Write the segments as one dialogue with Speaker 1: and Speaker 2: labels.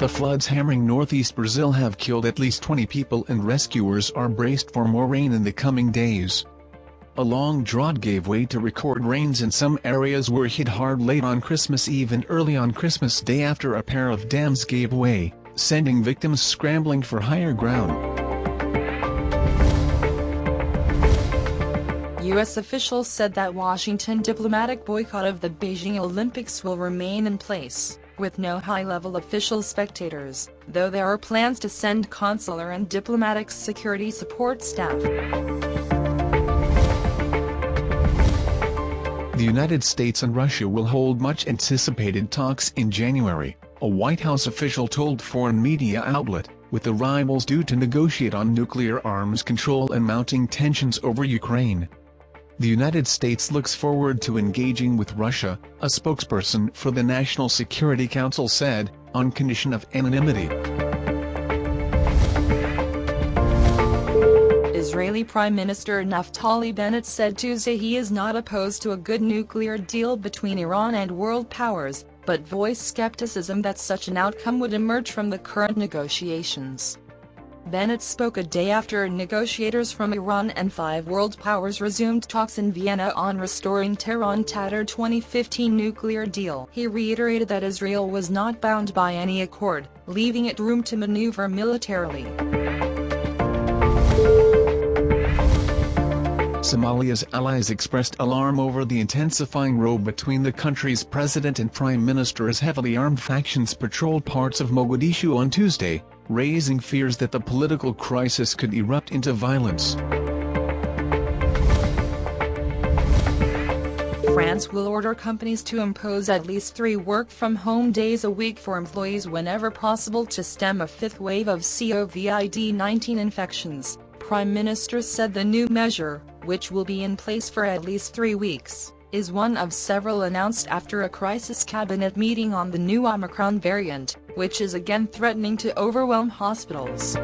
Speaker 1: The floods hammering northeast Brazil have killed at least 20 people and rescuers are braced for more rain in the coming days. A long drought gave way to record rains and some areas were hit hard late on Christmas Eve and early on Christmas Day after a pair of dams gave way, sending victims scrambling for higher ground.
Speaker 2: U.S. officials said that Washington's diplomatic boycott of the Beijing Olympics will remain in place, with no high-level official spectators, though there are plans to send consular and diplomatic security support staff.
Speaker 1: The United States and Russia will hold much-anticipated talks in January, a White House official told foreign media outlet, with the rivals due to negotiate on nuclear arms control and mounting tensions over Ukraine. The United States looks forward to engaging with Russia, a spokesperson for the National Security Council said, on condition of anonymity.
Speaker 2: Israeli Prime Minister Naftali Bennett said Tuesday he is not opposed to a good nuclear deal between Iran and world powers, but voiced skepticism that such an outcome would emerge from the current negotiations. Bennett spoke a day after negotiators from Iran and 5 world powers resumed talks in Vienna on restoring Tehran's tattered 2015 nuclear deal. He reiterated that Israel was not bound by any accord, leaving it room to maneuver militarily.
Speaker 1: Somalia's allies expressed alarm over the intensifying row between the country's president and prime minister as heavily armed factions patrolled parts of Mogadishu on Tuesday, raising fears that the political crisis could erupt into violence.
Speaker 2: France will order companies to impose at least 3 work-from-home days a week for employees whenever possible to stem a 5th wave of COVID-19 infections, Prime Minister said. The new measure, which will be in place for at least 3 weeks, is one of several announced after a crisis cabinet meeting on the new Omicron variant, which is again threatening to overwhelm hospitals.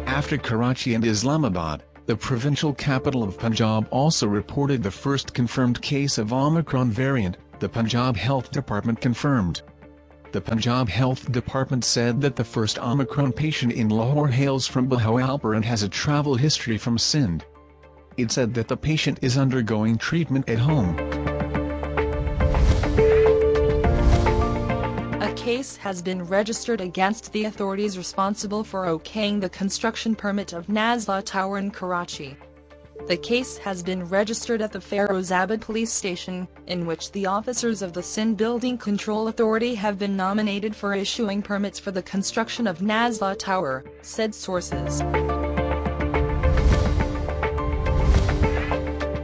Speaker 1: After Karachi and Islamabad, the provincial capital of Punjab also reported the first confirmed case of Omicron variant, the Punjab Health Department confirmed. The Punjab Health Department said that the first Omicron patient in Lahore hails from Bahawalpur and has a travel history from Sindh. It said that the patient is undergoing treatment at home.
Speaker 2: A case has been registered against the authorities responsible for okaying the construction permit of Nazla Tower in Karachi. The case has been registered at the Ferozabad police station, in which the officers of the Sindh Building Control Authority have been nominated for issuing permits for the construction of Nazla Tower, said sources.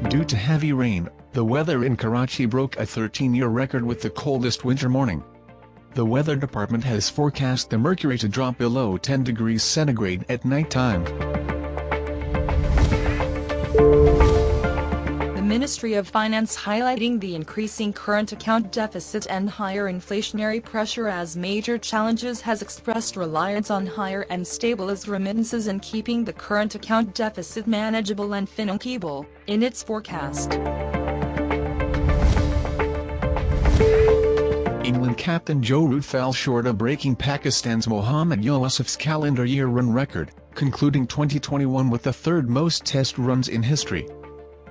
Speaker 1: Due to heavy rain, the weather in Karachi broke a 13-year record with the coldest winter morning. The weather department has forecast the mercury to drop below 10 degrees centigrade at nighttime.
Speaker 2: The Ministry of Finance highlighting the increasing current account deficit and higher inflationary pressure as major challenges has expressed reliance on higher and stabilized remittances in keeping the current account deficit manageable and financeable, in its forecast.
Speaker 1: England captain Joe Root fell short of breaking Pakistan's Mohammad Yusuf's calendar year run record, concluding 2021 with the 3rd most test runs in history.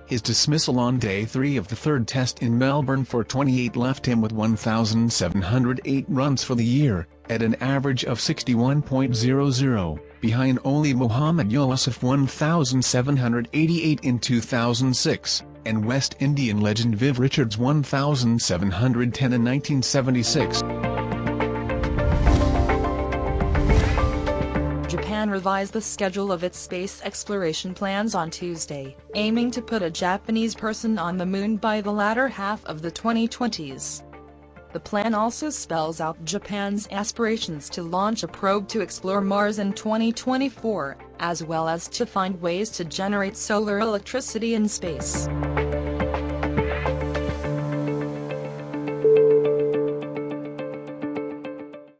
Speaker 1: His dismissal on day 3 of the 3rd test in Melbourne for 28 left him with 1,708 runs for the year, at an average of 61.00, behind only Mohammad Yusuf 1,788 in 2006, and West Indian legend Viv Richards 1,710 in 1976.
Speaker 2: Japan revised the schedule of its space exploration plans on Tuesday, aiming to put a Japanese person on the moon by the latter half of the 2020s. The plan also spells out Japan's aspirations to launch a probe to explore Mars in 2024, as well as to find ways to generate solar electricity in space.